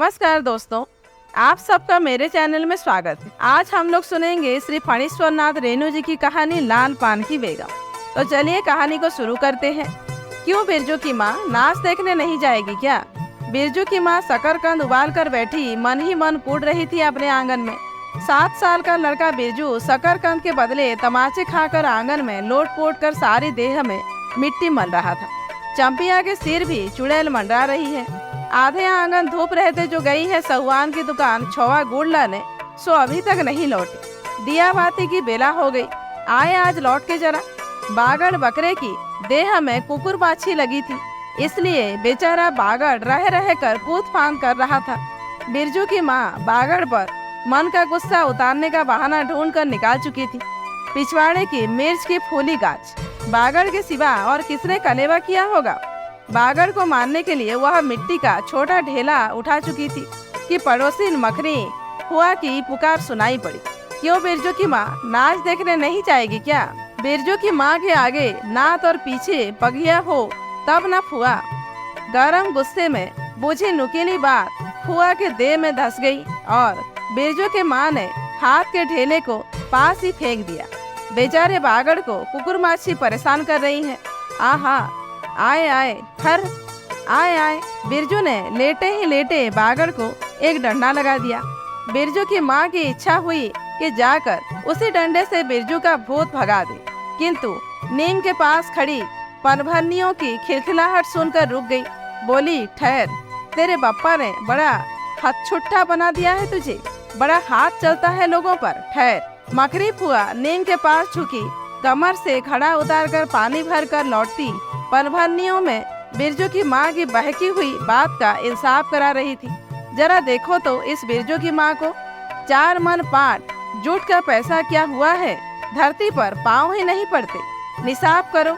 नमस्कार दोस्तों, आप सबका मेरे चैनल में स्वागत है। आज हम लोग सुनेंगे श्री फणीश्वर नाथ रेणु जी की कहानी लाल पान की बेगम। तो चलिए कहानी को शुरू करते हैं। क्यों बिरजू की माँ नाच देखने नहीं जाएगी क्या? बिरजू की माँ शकरकंद उबाल कर बैठी मन ही मन कूद रही थी अपने आंगन में। 7 साल का लड़का बिरजू शकरकंद के बदले तमाचे खाकर आंगन में लोट पोट कर सारी देह में मिट्टी मल रहा था। चंपिया के सिर भी चुड़ैल मंडरा रही है। आधे आंगन धूप रहते जो गई है सहुआन की दुकान छुआ गुड़ लाने, सो अभी तक नहीं लौटी। दिया बाती की बेला हो गई, आए आज लौट के जरा। बागड़ बकरे की देह में कुकुर बाछी लगी थी, इसलिए बेचारा बागड़ रह रह कर कूद फांद कर रहा था। बिरजू की माँ बागड़ पर मन का गुस्सा उतारने का बहाना ढूंढ कर निकाल चुकी थी। पिछवाड़े की मिर्च की फूली गाछ बागड़ के सिवा और किसने कलेवा किया होगा। बागड़ को मारने के लिए वह मिट्टी का छोटा ढेला उठा चुकी थी कि पड़ोसी मखनी हुआ की पुकार सुनाई पड़ी। क्यों बिरजू की माँ नाच देखने नहीं जाएगी क्या? बिरजू की माँ के आगे नाथ और पीछे पगिया हो तब न फुआ। गरम गुस्से में बुझी नुकीली बात फुआ के देह में धस गई और बिरजू के माँ ने हाथ के ढेले को पास ही फेंक दिया। बेचारे बागड़ को कुकुर माछी परेशान कर रही है। आहा, आए आए हर आए आए। बिरजू ने लेटे ही लेटे बागड़ को एक डंडा लगा दिया। बिरजू की माँ की इच्छा हुई कि जाकर उसी डंडे से बिरजू का भूत भगा दे, किंतु नीम के पास खड़ी पनभरनियों की खिलखिलाहट सुनकर रुक गई। बोली, ठहर, तेरे बप्पा ने बड़ा हथछुट्टा बना दिया है तुझे, बड़ा हाथ चलता है लोगों पर, ठहर। मकरी फुआ नीम के पास झुकी कमर से खड़ा उतार कर पानी भर कर लौटती पनभरनियों में बिरजू की माँ की बहकी हुई बात का इंसाफ करा रही थी। जरा देखो तो इस बिरजू की माँ को, 4 मन पाट जुट का पैसा क्या हुआ है, धरती पर पाँव ही नहीं पड़ते। निसाफ करो,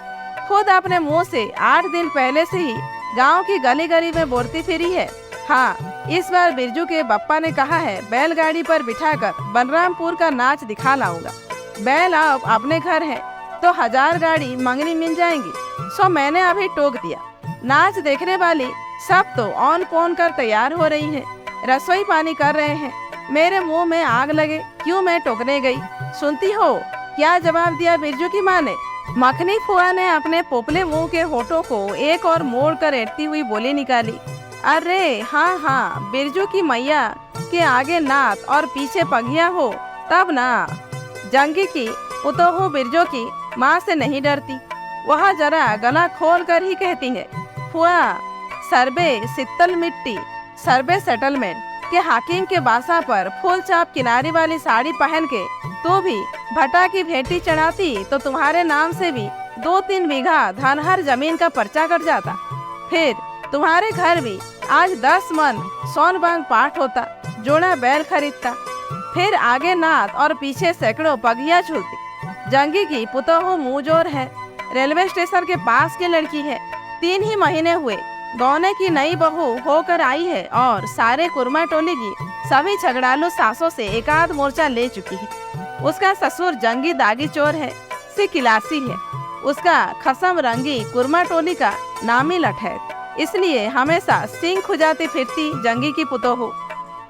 खुद अपने मुंह से 8 दिन पहले से ही गांव की गली गली में बोलती फिरी है। हाँ, इस बार बिरजू के बप्पा ने कहा है बैलगाड़ी पर बिठाकर बलरामपुर का नाच दिखा लाऊंगा। बैल अब अपने घर है तो 1000 गाड़ी मंगनी मिल जाएंगी, सो मैंने अभी टोक दिया। नाच देखने वाली सब तो ऑन पोन कर तैयार हो रही हैं, रसोई पानी कर रहे हैं। मेरे मुंह में आग लगे क्यों मैं टोकने गई। सुनती हो क्या जवाब दिया बिरजू की माँ ने? मखनी फुआ ने अपने पोपले मुंह के होठों को एक और मोड़ कर एटती हुई बोली निकाली, अरे हाँ हाँ, बिरजू की मैया के आगे नाथ और पीछे पगिया हो तब ना। जंगी की पुतोहू बिरजू की माँ से नहीं डरती, वह जरा गला खोल कर ही कहती है, फुआ सरबे सित्तल मिट्टी सरबे सेटलमेंट के हाकिम के बासा पर फूल चाप किनारी वाली साड़ी पहन के तो भी भटा की भेंटी चढ़ाती तो तुम्हारे नाम से भी 2-3 बीघा धनहर जमीन का पर्चा कट जाता। फिर तुम्हारे घर भी आज 10 मन सोन बांग पाठ होता, जोड़ा बैल खरीदता, फिर आगे नाथ और पीछे सैकड़ों पगिया झूलती। जंगी की पुतोहू मुंहजोर है, रेलवे स्टेशन के पास की लड़की है, 3 ही महीने हुए गौने की नई बहू होकर आई है और सारे कुरमा टोली की सभी झगड़ालू सासों से एकाध मोर्चा ले चुकी है। उसका ससुर जंगी दागी चोर है, सी किलासी है, उसका खसम रंगी कुरमा टोली का नामी लठ है, इसलिए हमेशा सिंह खुजाती फिरती जंगी की पुतोहू।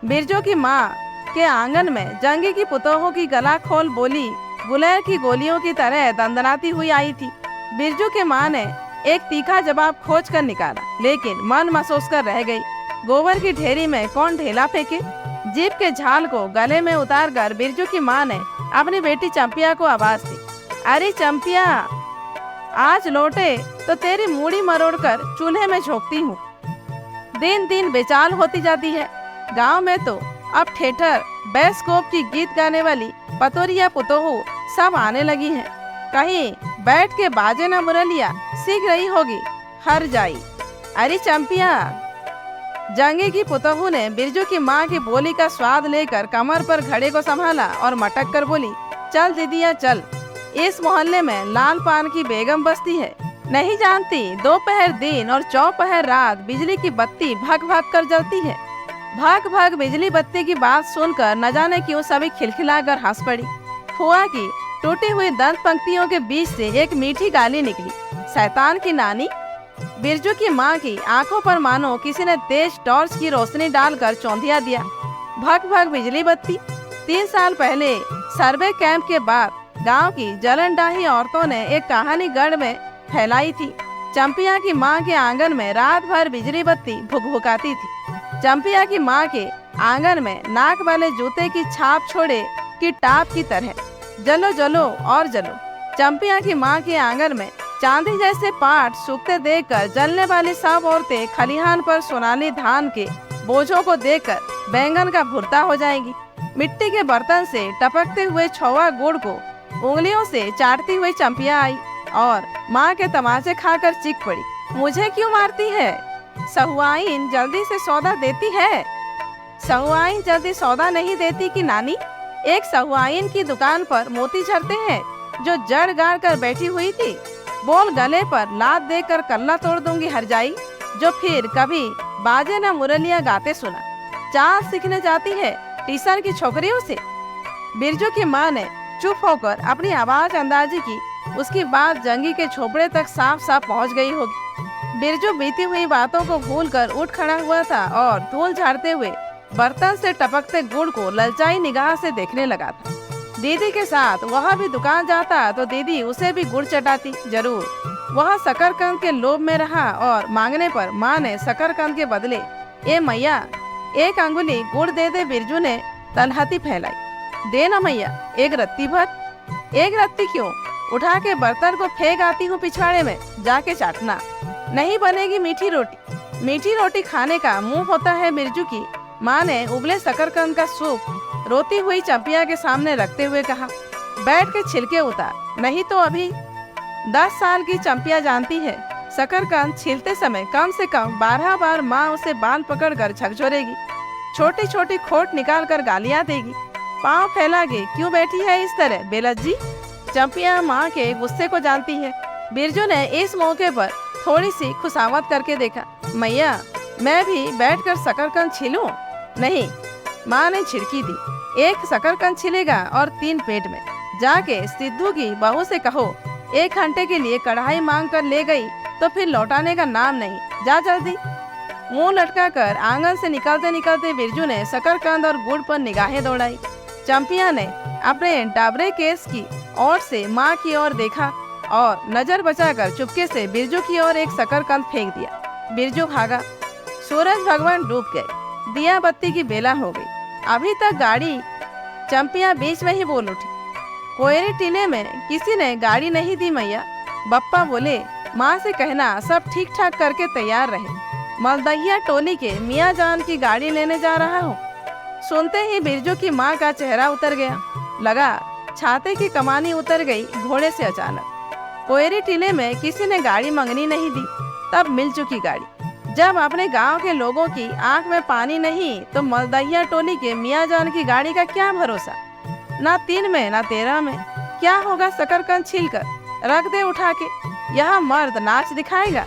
बिरजू की माँ के आंगन में जंगी की पुतोहू की गला खोल बोली गुलेर की गोलियों की तरह दंदनाती हुई आई थी। बिरजू के माँ ने एक तीखा जवाब खोज कर निकाला, लेकिन मन महसूस कर रह गई। गोबर की ढेरी में कौन ढेला फेंके। जीप के झाल को गले में उतार कर बिरजू की माँ ने अपनी बेटी चंपिया को आवाज दी, अरे चंपिया, आज लौटे तो तेरी मूड़ी मरोड़ कर चूल्हे में झोंकती हूँ। दिन दिन बेचाल होती जाती है। गांव में तो अब थिएटर बैस्कोप की गीत गाने वाली पतोरिया पुतोहू सब आने लगी हैं। कहीं बैठ के बाजे न मुरलिया सीख रही होगी, हर जाई। अरे चंपिया। जंगी की पुतोहू ने बिरजू की माँ की बोली का स्वाद लेकर कमर पर घड़े को संभाला और मटक कर बोली, चल दीदिया चल, इस मोहल्ले में लाल पान की बेगम बसती है, नहीं जानती दोपहर दिन और चौपहर रात बिजली की बत्ती भग भग कर जलती है। भग भग बिजली बत्ती की बात सुनकर न जाने क्यों सभी खिलखिलाकर हंस पड़ी। फुआ की टूटी हुई दंत पंक्तियों के बीच से एक मीठी गाली निकली, शैतान की नानी, बिरजू की माँ की आंखों पर मानो किसी ने तेज टॉर्च की रोशनी डालकर चौंधिया दिया। भग भग बिजली बत्ती। 3 साल पहले सर्वे कैंप के बाद गांव की जलनडाही औरतों ने एक कहानी गढ़ में फैलाई थी। चंपिया की माँ के आंगन में रात भर बिजली बत्ती भुकभुकाती थी। चंपिया की माँ के आंगन में नाक वाले जूते की छाप छोड़े कि टाप की तरह जलो जलो और जलो। चंपिया की माँ के आंगन में चांदी जैसे पाट सूखते देखकर जलने वाली सब औरतें खलिहान पर सोनाली धान के बोझों को देखकर बैंगन का भुर्ता हो जाएंगी। मिट्टी के बर्तन से टपकते हुए छौवा गुड़ को उंगलियों से चाटती हुई चंपिया आई और माँ के तमाचे खाकर चीख पड़ी, मुझे क्यों मारती है? सहुआइन जल्दी से सौदा देती है। सहुआइन जल्दी सौदा नहीं देती कि नानी? एक सहुआइन की दुकान पर मोती झरते हैं जो जड़ गाड़ कर बैठी हुई थी। बोल गले पर लात देकर कल्ला तोड़ दूंगी हरजाई, जो फिर कभी बाजे न मुरलिया गाते सुना। चाल सीखने जाती है टीचर की छोकरियों से। बिरजू की माँ ने चुप होकर अपनी आवाज अंदाजी की। उसकी बात जंगी के झोपड़े तक साफ साफ पहुंच गई होगी। बिरजू बीती हुई बातों को भूलकर उठ खड़ा हुआ था और धूल झाड़ते हुए बर्तन से टपकते गुड़ को ललचाई निगाह से देखने लगा था। दीदी के साथ वह भी दुकान जाता तो दीदी उसे भी गुड़ चटाती जरूर। वह शकरकंद के लोभ में रहा और मांगने पर माँ ने शकरकंद के बदले ए मैया 1 अंगुली गुड़ दे दे। बिरजू ने तलहती फैलाई। दे ना मैया 1 रत्ती भर। 1 रत्ती क्यों? उठा के बर्तन को फेंक आती हूँ पिछवाड़े में, जाके चाटना। नहीं बनेगी मीठी रोटी। मीठी रोटी खाने का मुंह होता है बिरजू की माँ ने उबले शकरकंद का सूप रोती हुई चंपिया के सामने रखते हुए कहा। बैठ के छिलके उतार, नहीं तो अभी। 10 साल की चंपिया जानती है शकरकंद छीलते समय कम से कम 12 बार माँ उसे बाल पकड़कर झकझोरेगी, छोटी छोटी खोट निकाल कर गालियाँ देगी। पाँव फैला के क्यों बैठी है इस तरह बेलज्जी? चंपिया माँ के गुस्से को जानती है। बिरजू ने इस मौके पर थोड़ी सी खुशामद करके देखा। मैया मैं भी बैठकर शकरकंद छीलूं? नहीं, माँ ने छिड़की दी। 1 शकरकंद छिलेगा और 3 पेट में। जाके सिद्धू की बहू से कहो 1 घंटे के लिए कढ़ाई मांग कर ले गई तो फिर लौटाने का नाम नहीं। जा जल्दी। मुंह लटका कर आंगन से निकलते निकलते बिरजू ने शकरकंद और गुड़ पर निगाहें दौड़ाई। चंपिया ने अपने डाबरे केस की ओर से माँ की ओर देखा और नजर बचाकर चुपके से बिरजू की ओर 1 शकरकंद फेंक दिया। बिरजू भागा। सूरज भगवान डूब गए। दिया बत्ती की बेला हो गई। अभी तक गाड़ी। चंपिया बीच में ही बोल उठी। कोयरे टीले में किसी ने गाड़ी नहीं दी मैया। बप्पा बोले माँ से कहना सब ठीक ठाक करके तैयार रहे। मलदहिया टोली के मियाँ जान की गाड़ी लेने जा रहा हूँ। सुनते ही बिरजू की माँ का चेहरा उतर गया। लगा छाते की कमानी उतर गई घोड़े से अचानक। कोयरे टीले में किसी ने गाड़ी मंगनी नहीं दी, तब मिल चुकी गाड़ी। जब अपने गांव के लोगों की आंख में पानी नहीं तो मलदहिया टोली के मियाँ जान की गाड़ी का क्या भरोसा? ना 3 में ना 13 में। क्या होगा शकरकंद छीलकर? रख दे उठा के। यह मर्द नाच दिखाएगा?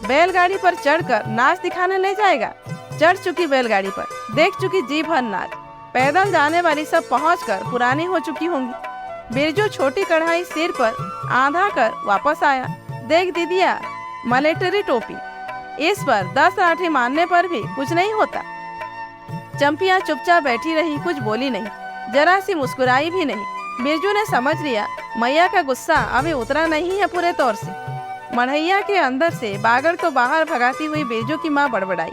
बैलगाड़ी पर चढ़कर नाच दिखाने ले जाएगा? चढ़ चुकी बैलगाड़ी पर, देख चुकी जी भर नाच। पैदल जाने वाली सब पहुंचकर पुरानी हो चुकी होंगी। बिरजू छोटी कढ़ाई सिर पर आंधा कर वापस आया। देख दीदिया, मलेटरी टोपी। इस पर 10 लाठी मारने पर भी कुछ नहीं होता। चंपिया चुपचाप बैठी रही, कुछ बोली नहीं, जरा सी मुस्कुराई भी नहीं। बिरजू ने समझ लिया मैया का गुस्सा अभी उतरा नहीं है पूरे तौर से। मढ़ैया के अंदर से बागड़ को बाहर भगाती हुई बिरजू की माँ बड़बड़ाई।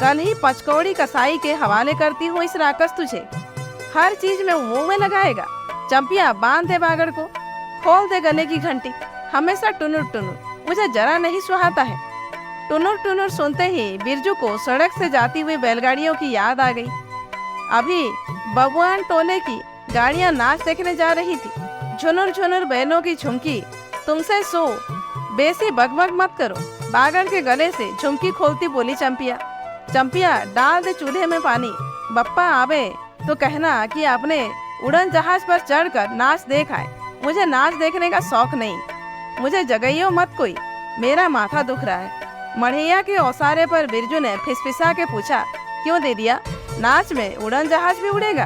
कल ही पचकौड़ी कसाई के हवाले करती हूँ इस राकस तुझे। हर चीज में मुंह में लगाएगा। चंपिया बांध दे बागड़ को, खोल दे गले की घंटी। हमेशा टुनुर टुनुर, मुझे जरा नहीं सुहाता है। टुनुर टुनुर सुनते ही बिरजू को सड़क से जाती हुई बैलगाड़ियों की याद आ गई। अभी बबुआन टोले की गाड़ियां नाच देखने जा रही थी। झुनुर झुनुर बैलों की झुमकी। तुमसे सो बेसी बकबक मत करो। बागड़ के गले से झुमकी खोलती बोली चंपिया। चंपिया डाल दे चूल्हे में पानी। बप्पा आवे तो कहना कि आपने उड़न जहाज पर चढ़कर नाच देख आए। मुझे नाच देखने का शौक नहीं। मुझे जगइयो मत कोई, मेरा माथा दुख रहा है। मढ़ैया के औसारे पर बिरजू ने फिसफिसा के पूछा, क्यों दे दिया? नाच में उड़न जहाज भी उड़ेगा?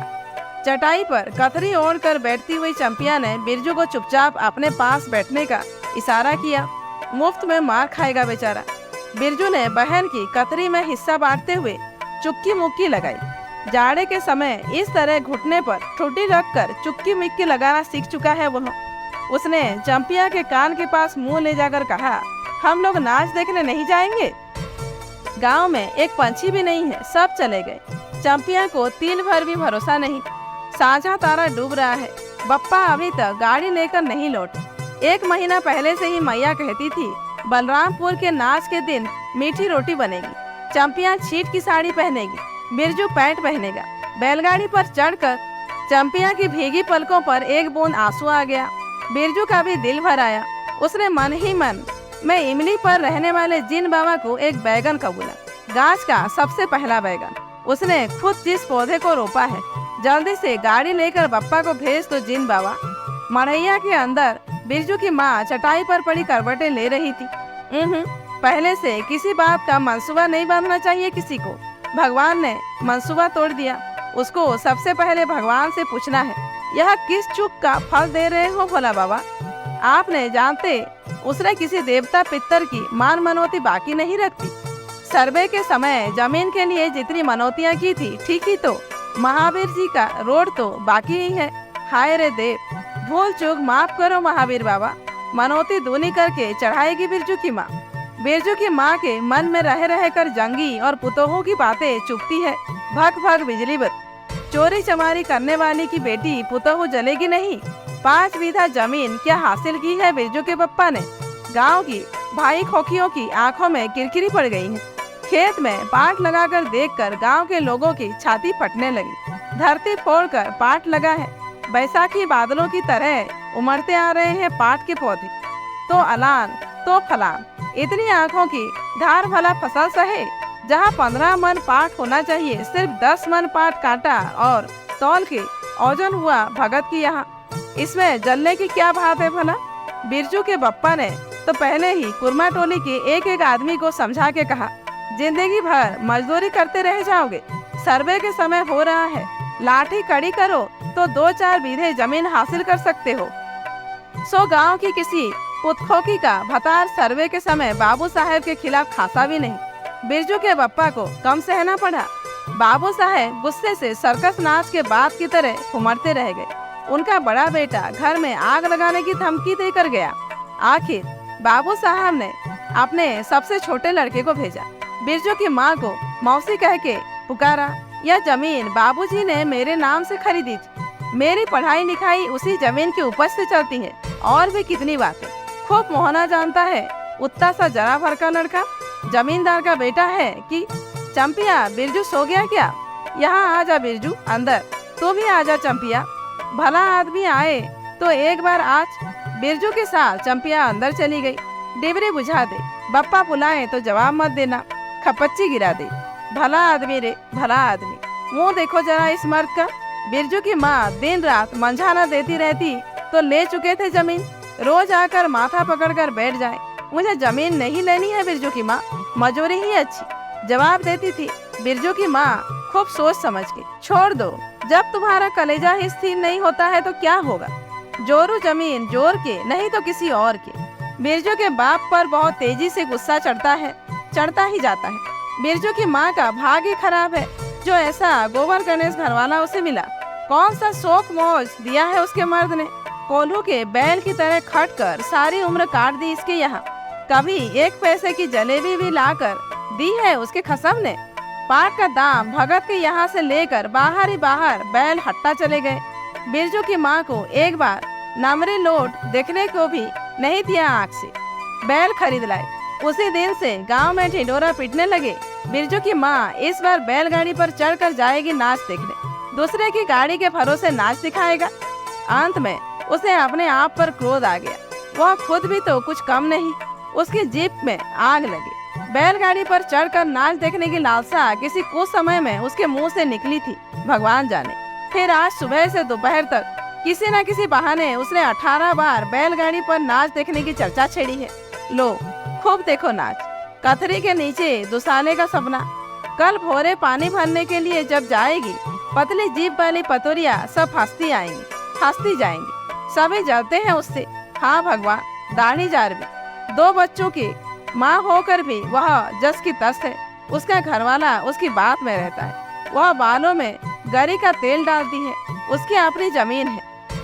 चटाई पर कतरी ओढ़ कर बैठती हुई चंपिया ने बिरजू को चुपचाप अपने पास बैठने का इशारा किया। मुफ्त में मार खाएगा बेचारा। बिरजू ने बहन की कतरी में हिस्सा बांटते हुए चुक्की मुक्की लगाई। जाड़े के समय इस तरह घुटने पर ठुड्डी रखकर चुक्की मुक्की लगाना सीख चुका है वह। उसने चंपिया के कान के पास मुंह ले जाकर कहा, हम लोग नाच देखने नहीं जाएंगे? गांव में एक पंछी भी नहीं है, सब चले गए। चंपिया को तिल भर भी भरोसा नहीं। साझा तारा डूब रहा है। बप्पा अभी तक गाड़ी लेकर नहीं लौटे। 1 महीना पहले से ही मैया कहती थी बलरामपुर के नाच के दिन मीठी रोटी बनेगी, चंपिया छीट की साड़ी पहनेगी, बिरजू पैंट पहनेगा। बैलगाड़ी पर चढ़कर चंपिया की भीगी पलकों पर एक बूंद आंसू आ गया। बिरजू का भी दिल भर आया। उसने मन ही मन में इमली पर रहने वाले जिन बाबा को एक बैगन कबूला, गाछ का सबसे पहला बैगन। उसने खुद जिस पौधे को रोपा है, जल्दी से गाड़ी लेकर बप्पा को भेज तो जिन बाबा। मढ़ैया के अंदर बिरजू की माँ चटाई पर पड़ी करवटें ले रही थी। पहले से किसी बात का मंसूबा नहीं बांधना चाहिए किसी को। भगवान ने मंसूबा तोड़ दिया। उसको सबसे पहले भगवान से पूछना है, यह किस चूक का फल दे रहे हो भोला बाबा? आपने जानते उसने किसी देवता पितर की मान मनौती बाकी नहीं रखती। सर्वे के समय जमीन के लिए जितनी मनौतियाँ की थी, ठीक ही तो महावीर जी का रोड तो बाकी ही है। हाय रे देव, भूल चूक माफ करो महावीर बाबा। मनौती दूनी करके चढ़ाएगी बिरजू की माँ। बिरजू की माँ के मन में रह कर जंगी और पुतोहू की बातें चुपती है। भग भग बिजली बत, चोरी चमारी करने वाली की बेटी पुतोहू जलेगी नहीं। 5 बीघा जमीन क्या हासिल की है बिरजू के पप्पा ने? गांव की भाई खोखियों की आंखों में किरकिरी पड़ गई है। खेत में पाट लगाकर देखकर गांव के लोगों की छाती फटने लगी। धरती फोड़कर पाट लगा है। बैसाखी बादलों की तरह उमड़ते आ रहे हैं पाट के पौधे। तो अलान तो फलान, इतनी आंखों की धार भला फसल सहे। जहाँ 15 मन पाट होना चाहिए, सिर्फ 10 मन पाट काटा और तौल के औजन हुआ भगत की यहाँ। इसमें जलने की क्या बात है भला? बिरजू के बप्पा ने तो पहले ही कुरमा टोली के एक आदमी को समझा के कहा, जिंदगी भर मजदूरी करते रह जाओगे। सर्वे के समय हो रहा है, लाठी कड़ी करो तो 2-4 बीघे जमीन हासिल कर सकते हो। सो गांव की किसी पुतखोकी का भतार सर्वे के समय बाबू साहब के खिलाफ खासा भी नहीं। बिरजू के बप्पा को कम सहना पड़ा। बाबू साहब गुस्से से सर्कस नाच के बाद की तरह उमड़ते रह गए। उनका बड़ा बेटा घर में आग लगाने की धमकी देकर गया। आखिर बाबू साहब ने अपने सबसे छोटे लड़के को भेजा। बिरजू की माँ को मौसी कह के पुकारा। यह जमीन बाबूजी ने मेरे नाम से खरीदी थी। मेरी पढ़ाई लिखाई उसी जमीन की उपज से चलती है। और भी कितनी बातें। खूब मोहना जानता है। उतना सा जरा भर का लड़का जमींदार का बेटा है कि? चंपिया, बिरजू सो गया क्या? यहाँ आ जा बिरजू, अंदर। तू भी आ जा चंपिया। भला आदमी आए तो एक बार आज। बिरजू के साथ चंपिया अंदर चली गई। डिबरी बुझा दे, बप्पा बुलाए तो जवाब मत देना, खपच्ची गिरा दे। भला आदमी रे, भला आदमी। मुँह देखो जरा इस मर्द का। बिरजू की माँ दिन रात मंझाना देती रहती तो ले चुके थे जमीन। रोज आकर माथा पकड़कर बैठ जाए, मुझे जमीन नहीं लेनी है बिरजू की माँ, मजूरी ही अच्छी, जवाब देती थी बिरजू की माँ खूब सोच समझ के। छोड़ दो, जब तुम्हारा कलेजा ही स्थिर नहीं होता है तो क्या होगा। जोरू जमीन जोर के, नहीं तो किसी और के। बिरजू के बाप पर बहुत तेजी से गुस्सा चढ़ता है, चढ़ता ही जाता है। बिरजू की माँ का भाग ही खराब है जो ऐसा गोबर गणेश घरवाला उसे मिला। कौन सा शौक मौज दिया है उसके मर्द ने। कोल्हू के बैल की तरह खट कर सारी उम्र काट दी इसके यहाँ। कभी 1 पैसे की जलेबी भी लाकर दी है उसके खसम ने। पाट का दाम भगत के यहाँ से लेकर बाहर ही बाहर बैल हट्टा चले गए। बिरजू की माँ को एक बार नमरी लोट देखने को भी नहीं दिया आँख से। बैल खरीद लाए। उसी दिन से गांव में ढिंढोरा पीटने लगे। बिरजू की माँ इस बार बैलगाड़ी पर चढ़कर जाएगी नाच देखने। दूसरे की गाड़ी के भरोसे नाच दिखाएगा। अंत में उसे अपने आप पर क्रोध आ गया। वह खुद भी तो कुछ कम नहीं। उसकी जीप में आग लगी। बैलगाड़ी पर चढ़कर नाच देखने की लालसा किसी कुछ समय में उसके मुंह से निकली थी, भगवान जाने। फिर आज सुबह से दोपहर तक किसी न किसी बहाने उसने 18 बार बैलगाड़ी पर नाच देखने की चर्चा छेड़ी है। लो, खूब देखो नाच। कथरी के नीचे दुसाने का सपना। कल भोरे पानी भरने के लिए जब जाएगी, पतली जीप वाली पतोरिया सब हंसती आएंगी, हंसती जाएंगी। सभी जलते हैं उससे। हाँ भगवान, दाढ़ी जार भी। 2 बच्चों की माँ होकर भी वह जस की तस है। उसका घरवाला उसकी बात में रहता है। वह बालों में गरी का तेल डालती है। उसकी अपनी जमीन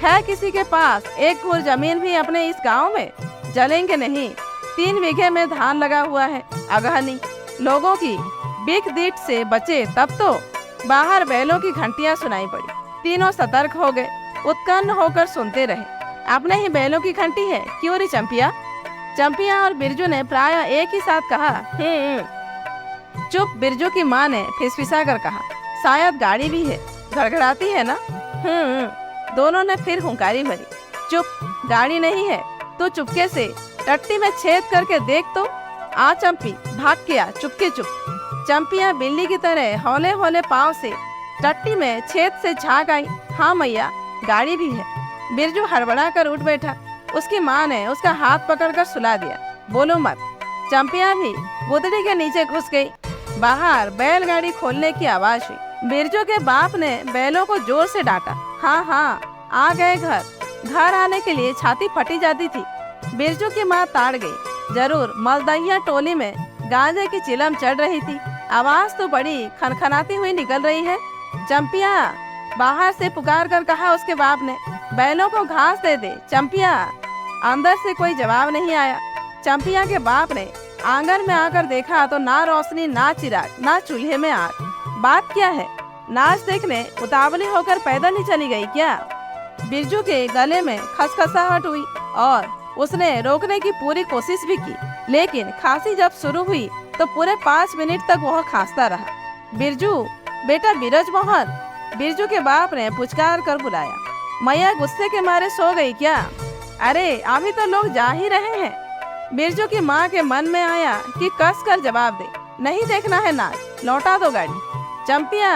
है किसी के पास एक फुट जमीन भी अपने इस गांव में? जलेंगे नहीं। 3 बीघे में धान लगा हुआ है। अगहनी लोगों की बिक दीट से बचे तब तो बाहर बैलों की घंटियां सुनाई पड़ी। तीनों सतर्क हो गए, उत्कन्न होकर सुनते रहे। आपने ही बैलों की घंटी है क्यों रे चंपिया? चंपिया और बिरजू ने प्राय एक ही साथ कहा चुप। बिरजू की माँ ने फिसफिसा कर कहा, शायद गाड़ी भी है, घड़घड़ाती है ना? दोनों ने फिर हुंकारी भरी। चुप, गाड़ी नहीं है तो चुपके से टट्टी में छेद करके देख तो। आ चंपी, भाग के आ चुपके चुप। चंपिया बिल्ली की तरह हौले हौले पाँव से टट्टी में छेद से झाँक आई। हाँ मैया, गाड़ी भी है। बिरजू हड़बड़ा कर उठ बैठा। उसकी माँ ने उसका हाथ पकड़कर सुला दिया। बोलो मत। चंपिया भी गुदड़ी के नीचे घुस गई। बाहर बैलगाड़ी खोलने की आवाज हुई। बिरजू के बाप ने बैलों को जोर से डांटा। हाँ, आ गए घर आने के लिए छाती फटी जाती थी। बिरजू की माँ ताड़ गई। जरूर मलदहिया टोली में गांजे की चिलम चढ़ रही थी। आवाज तो बड़ी खनखनाती हुई निकल रही है। चंपिया, बाहर से पुकार कर कहा उसके बाप ने। बैलों को घास दे दे चंपिया। अंदर से कोई जवाब नहीं आया। चंपिया के बाप ने आंगन में आकर देखा तो ना रोशनी, ना चिराग, ना चूल्हे में आग। बात क्या है? नाच देखने उतावली होकर पैदल ही चली गई क्या? बिरजू के गले में खसखसाहट हुई और उसने रोकने की पूरी कोशिश भी की, लेकिन खांसी जब शुरू हुई तो पूरे 5 मिनट तक वह खांसता रहा। बिरजू, बेटा बिरज मोहन, बिरजू के बाप ने पुचकार कर बुलाया। मैया गुस्से के मारे सो गई क्या? अरे अभी तो लोग जा ही रहे हैं। बिरजू की माँ के मन में आया कि कस कर जवाब दे, नहीं देखना है नाच, लौटा दो गाड़ी। चंपिया,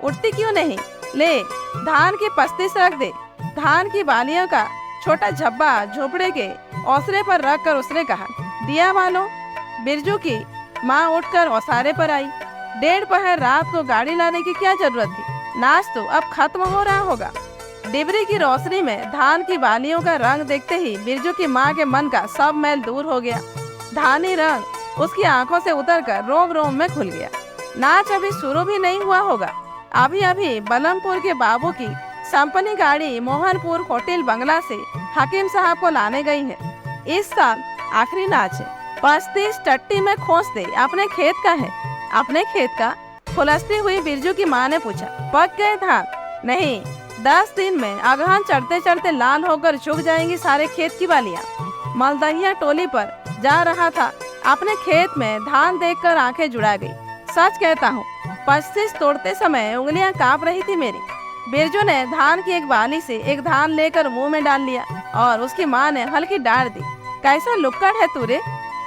उठती क्यों नहीं? ले, धान की पस्तीस रख दे। धान की बालियों का छोटा झब्बा झोपड़े के औसरे पर रख कर उसने कहा, दिया वालो। बिरजू की माँ उठकर औसारे पर आई। 1:30 पहर रात को गाड़ी लाने की क्या जरूरत थी? नाच तो अब खत्म हो रहा होगा। डिबरी की रोशनी में धान की बालियों का रंग देखते ही बिरजू की माँ के मन का सब मैल दूर हो गया। धानी रंग उसकी आंखों से उतरकर रोम रोम में खुल गया। नाच अभी शुरू भी नहीं हुआ होगा। अभी अभी बलमपुर के बाबू की संपनी गाड़ी मोहनपुर होटल बंगला से हकीम साहब को लाने गई है। इस साल आखिरी नाच है। 35 टट्टी में खोस दे। अपने खेत का है। अपने खेत का? खुलसती हुई बिरजू की माँ ने पूछा। पक गए धान? नहीं, 10 दिन में अगहन चढ़ते चढ़ते लाल होकर झुक जाएंगी सारे खेत की बालियाँ। मलदहिया टोली पर जा रहा था, अपने खेत में धान देखकर आंखें जुड़ा गई। सच कहता हूँ, 25 तोड़ते समय उंगलियां कांप रही थी मेरी। बिरजू ने धान की एक बाली से एक धान लेकर मुंह में डाल लिया और उसकी माँ ने हल्की डांट दी। कैसा लुक्कड़ है तू रे?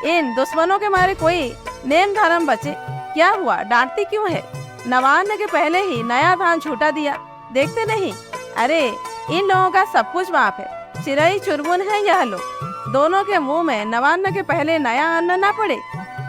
इन दुश्मनों के मारे कोई नेम धर्म बचे? क्या हुआ, डांटती क्यों है? नवान्न के पहले ही नया धान छूटा दिया, देखते नहीं? अरे इन लोगों का सब कुछ माफ है। चिरई चुरमुन है यह लोग। दोनों के मुंह में नवान्न के पहले नया अन्न न पड़े।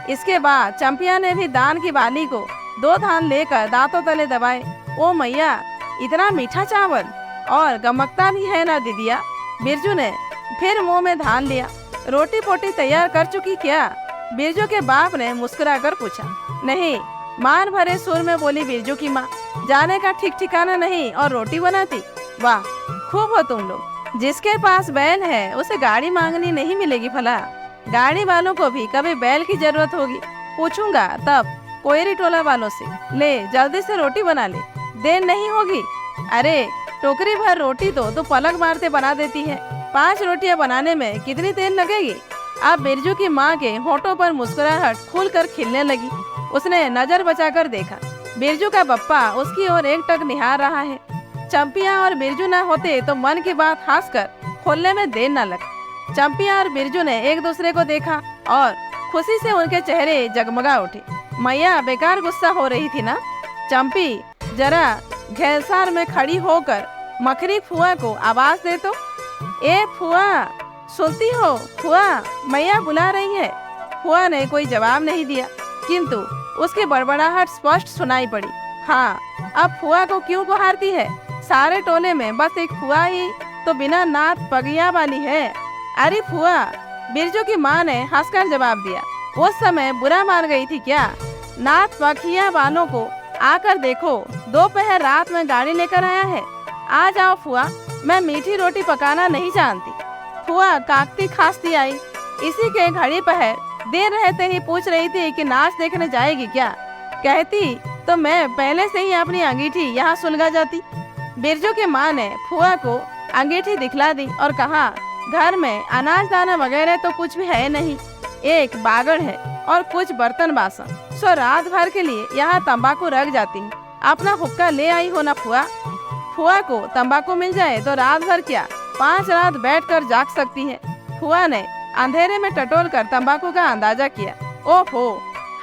इसके बाद चंपिया ने भी दान की बाली को 2 धान लेकर दांतों तले दबाए। ओ मैया, इतना मीठा चावल और गमकता भी है ना दीदिया। बिरजू ने फिर मुंह में धान लिया। रोटी पोटी तैयार कर चुकी क्या? बिरजू के बाप ने मुस्कुरा कर पूछा। नहीं, मान भरे सुर में बोली बिरजू की माँ। जाने का ठीक ठिकाना नहीं और रोटी बनाती? वाह, खूब हो तुम लोग। जिसके पास बैल है उसे गाड़ी मांगनी नहीं मिलेगी भला। गाड़ी वालों को भी कभी बैल की जरूरत होगी। पूछूंगा तब कोयरी टोला वालों से। ले जल्दी से रोटी बना ले, देर नहीं होगी। अरे टोकरी भर रोटी तो पलक मारते बना देती है। 5 रोटियां बनाने में कितनी देर लगेगी? अब बिरजू की माँ के होठों पर मुस्कुराहट खुलकर खिलने लगी। उसने नजर बचाकर देखा। बिरजू का बप्पा उसकी ओर एकटक निहार रहा है। चंपिया और बिरजू न होते तो मन की बात हंसकर खोलने में देर न लग। चंपिया और बिरजू ने एक दूसरे को देखा और खुशी से उनके चेहरे जगमगा उठे। मैया बेकार गुस्सा हो रही थी ना? चंपी जरा घेलसार में खड़ी होकर मखनी फुआ को आवाज दे तो। ए फुआ, सुनती हो? फुआ, मैया बुला रही है। फुआ ने कोई जवाब नहीं दिया, किंतु उसकी बड़बड़ाहट स्पष्ट सुनाई पड़ी। हाँ, अब फुआ को क्यों पुकारती है? सारे टोले में बस एक फुआ ही तो बिना नात पगिया वाली है। अरे फुआ, बिरजू की माँ ने हंसकर जवाब दिया। उस समय बुरा मान गई थी क्या? नाथ पखिया बानों को आकर देखो, दोपहर रात में गाड़ी लेकर आया है। आ जाओ फुआ, मैं मीठी रोटी पकाना नहीं जानती। फुआ काकती खांसती आई। इसी के घड़ी पहर देर रहते ही पूछ रही थी कि नाच देखने जाएगी क्या। कहती तो मैं पहले से ही अपनी अंगीठी यहाँ सुलगा जाती। बिरजू की माँ ने फुआ को अंगीठी दिखला दी और कहा, घर में अनाज दाना वगैरह तो कुछ भी है नहीं, एक बागड़ है और कुछ बर्तन बासन, सो रात भर के लिए यहाँ तंबाकू रख जाती हूँ। अपना हुक्का ले आई हो ना फुआ। फुआ को तंबाकू मिल जाए तो रात भर क्या 5 रात बैठकर जाग सकती है। फुआ ने अंधेरे में टटोल कर तंबाकू का अंदाजा किया। ओहो,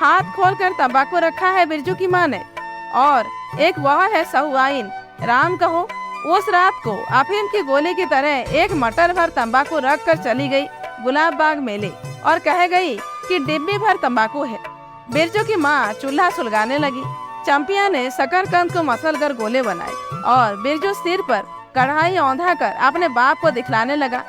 हाथ खोलकर तंबाकू रखा है बिरजू की माँ ने, और एक वह है सहुआइन, राम कहो। उस रात को अफीम की गोली की तरह एक मटर भर तंबाकू रख कर चली गई गुलाब बाग मेले और कह गई कि डिब्बी भर तंबाकू है। बिरजू की माँ चूल्हा सुलगाने लगी। चंपिया ने शकरकंद को मसल कर गोले बनाए और बिरजू सिर पर कढ़ाई औंधा कर अपने बाप को दिखलाने लगा।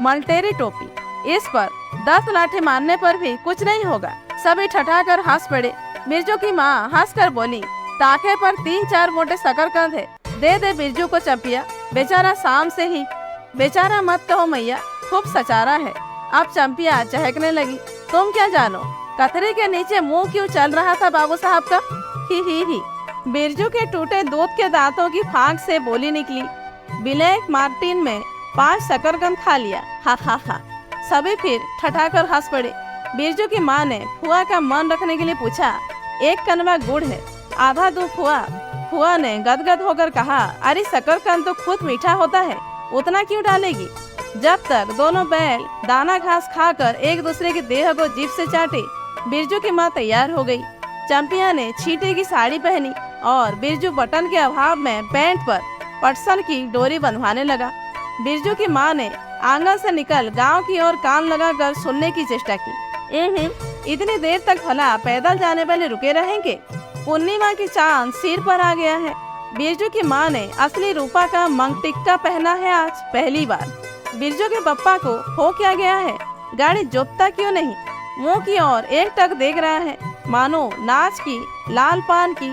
मलटेरी टोपी, इस पर 10 लाठी मारने पर भी कुछ नहीं होगा। सभी ठठा कर हंस पड़े। बिरजू की माँ हंस कर बोली, ताके पर 3-4 मोटे शकरकंद है, दे दे बिरजू को चंपिया, बेचारा शाम से ही। बेचारा मत कहो मैया, खूब सचारा है। अब चंपिया चहकने लगी। तुम क्या जानो, कतरे के नीचे मुंह क्यों चल रहा था बाबू साहब का। ही। बिरजू के टूटे दूध के दांतों की फांक से बोली निकली, ब्लैक मार्टिन में 5 शकरकंद खा लिया। हा। सभी फिर ठठाकर हंस पड़े। बिरजू की माँ ने फुआ का मन रखने के लिए पूछा, 1 कनवा गुड़ है, आधा दो फुआ। फुआ ने गदगद होकर कहा, अरे शकरकंद तो खुद मीठा होता है, उतना क्यों डालेगी। जब तक दोनों बैल दाना घास खाकर एक दूसरे की देह को जीभ से चाटे, बिरजू की माँ तैयार हो गई। चंपिया ने छींटे की साड़ी पहनी और बिरजू बटन के अभाव में पैंट पर पटसन की डोरी बंधवाने लगा। बिरजू की माँ ने आंगन से निकल गांव की ओर कान लगाकर सुनने की चेष्टा की। इतनी देर तक भला पैदल जाने वाले रुके रहेंगे। पूर्णिमा की चांद सिर पर आ गया है। बिरजू की माँ ने असली रूपा का मंगटिक्का पहना है आज पहली बार। बिरजू के पप्पा को हो क्या गया है, गाड़ी जोतता क्यों नहीं, मुंह की ओर एक टक देख रहा है मानो नाच की लाल पान की।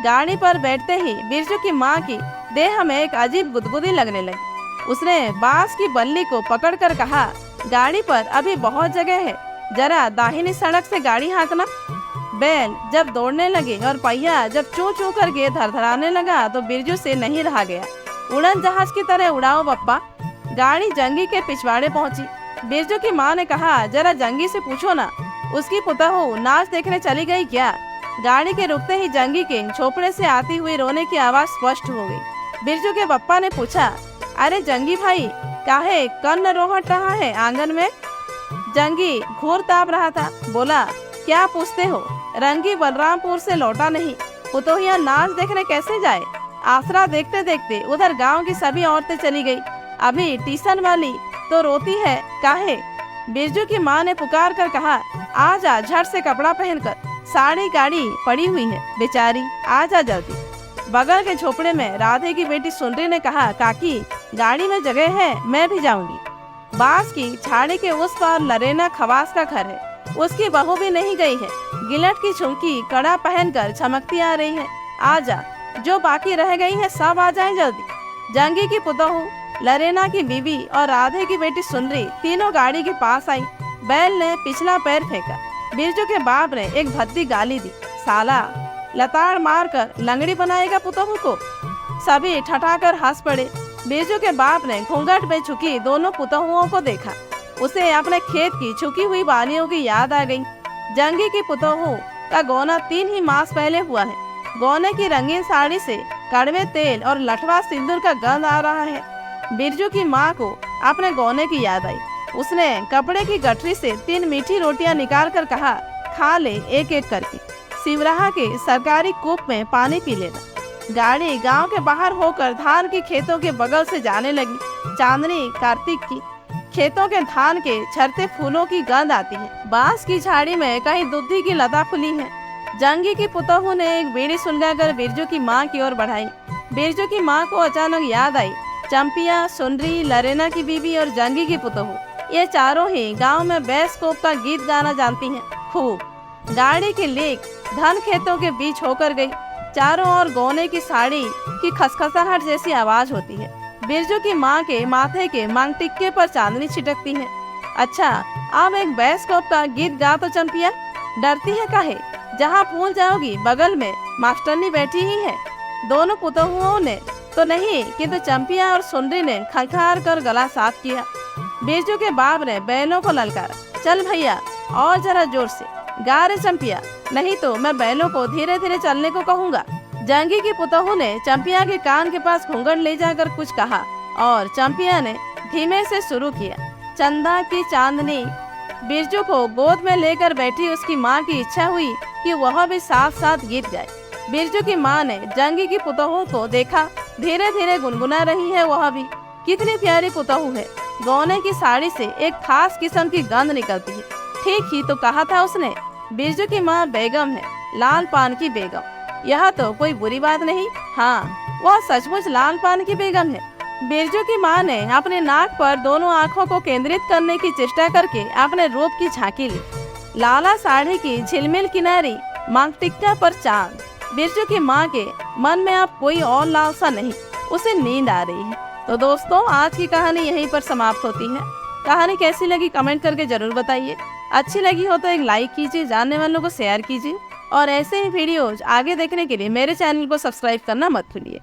गाड़ी पर बैठते ही बिरजू की माँ की देह में एक अजीब गुदगुदी लगने लगी। उसने बांस की बल्ली को पकड़कर कहा, गाड़ी पर अभी बहुत जगह है, जरा दाहिनी सड़क से गाड़ी हाँकना। बैल जब दौड़ने लगे और पहिया जब चू चू करके धड़धड़ाने लगा तो बिरजू से नहीं रहा गया। उड़न जहाज की तरह उड़ाओ पप्पा। गाड़ी जंगी के पिछवाड़े पहुंची। बिरजू की माँ ने कहा, जरा जंगी से पूछो ना, उसकी पुतहू नाच देखने चली गई क्या। गाड़ी के रुकते ही जंगी के झोपड़े से आती हुई रोने की आवाज स्पष्ट हो गई। बिरजू के पप्पा ने पूछा, अरे जंगी भाई, काहे कन्न रोहट रहा है आंगन में। जंगी घूर ताप रहा था। बोला, क्या पूछते हो, रंगी बलरामपुर से लौटा नहीं, पुतोहिया नाच देखने कैसे जाए। आसरा देखते देखते उधर गांव की सभी औरतें चली गई। अभी ट्यूशन वाली तो रोती है, काहे। बिरजू की माँ ने पुकार कर कहा, आजा झट से कपड़ा पहनकर, साड़ी गाड़ी पड़ी हुई है बेचारी, आजा जल्दी। बगल के झोपड़े में राधे की बेटी सुंदरी ने कहा, काकी गाड़ी में जगह है, मैं भी जाऊंगी। बांस की झाड़ी के उस पार लरेना खवास का घर है, उसकी बहू भी नहीं गई है। गिलट की झुमकी कड़ा पहनकर चमकती आ रही है। आजा, जो बाकी रह गई है सब आ जाए जल्दी। जंगी की पुतहू, लरेना की बीवी और राधे की बेटी सुंदरी तीनों गाड़ी के पास आई। बैल ने पिछला पैर फेंका। बिरजू के बाप ने एक भद्दी गाली दी, साला लताड़ मार कर लंगड़ी बनाएगा पुतहू को। सभी ठठाकर हंस पड़े। बिरजू के बाप ने घूंघट में झुकी दोनों पुतहुओं को देखा। उसे अपने खेत की झुकी हुई बालियों की याद आ गई। जंगी की पुतहू का गौना 3 ही मास पहले हुआ है। गौने की रंगीन साड़ी से कड़वे तेल और लठवा सिंदूर का गंध आ रहा है। बिरजू की माँ को अपने गौने की याद आई। उसने कपड़े की गठरी से 3 मीठी रोटियां निकाल कर कहा, खा ले एक एक करके, सिवराहा के सरकारी कूप में पानी पी लेना। गाड़ी गांव के बाहर होकर धान की खेतों के बगल से जाने लगी। चांदनी कार्तिक की खेतों के धान के झरते फूलों की गंध आती है। बांस की झाड़ी में कहीं दुधी की लता फुली है। जंगी की पुतहू ने एक बीड़ी सुलगाकर बिरजू की माँ की ओर बढ़ाई। बिरजू की माँ को अचानक याद आई, चंपिया, सुंदरी, लरेना की बीवी और जंगी की पुतहू, ये चारों ही गांव में बैस कोप का गीत गाना जानती हैं। खूब। गाड़ी की लीक धन खेतों के बीच होकर गई। चारों ओर गोने की साड़ी की खसखसाहट जैसी आवाज होती है। बिरजू की माँ के माथे के मांग टिक्के पर चांदनी छिटकती है। अच्छा, अब एक बैस्कोप का गीत गा तो चंपिया, डरती है काहे? जहाँ भूल जाओगी बगल में मास्टरनी बैठी ही है। दोनों पुतहुओं ने तो नहीं, किंतु चंपिया और सुंदरी ने खंखार कर गला साफ किया। बिरजू के बाप ने बैलों को ललकारा, चल भैया और जरा जोर से गा रे चंपिया, नहीं तो मैं बैलों को धीरे धीरे चलने को कहूँगा। जंगी की पुतहू ने चंपिया के कान के पास घूंघट ले जाकर कुछ कहा और चंपिया ने धीमे से शुरू किया। चंदा की चांदनी। बिरजू को गोद में लेकर बैठी उसकी माँ की इच्छा हुई कि वह भी साथ साथ गीत गाए। बिरजू की माँ ने जंगी की पुतहू को देखा, धीरे धीरे गुनगुना रही है वह भी। कितनी प्यारी पुतहू है। गौने की साड़ी से एक खास किस्म की गंध निकलती है। ठीक ही तो कहा था उसने, बिरजू की माँ बेगम है, लाल पान की बेगम। यह तो कोई बुरी बात नहीं। हाँ, वह सचमुच लाल पान की बेगम है। बिरजू की माँ ने अपने नाक पर दोनों आँखों को केंद्रित करने की चेष्टा करके अपने रूप की झांकी ली। लाला साड़ी की झिलमिल किनारी, मांग टिक्का पर चांद। बिरजू की माँ के मन में अब कोई और लालसा नहीं, उसे नींद आ रही है। तो दोस्तों, आज की कहानी यहीं पर समाप्त होती है। कहानी कैसी लगी कमेंट करके जरूर बताइए। अच्छी लगी हो तो एक लाइक कीजिए, जानने वालों को शेयर कीजिए और ऐसे ही वीडियोज आगे देखने के लिए मेरे चैनल को सब्सक्राइब करना मत भूलिए।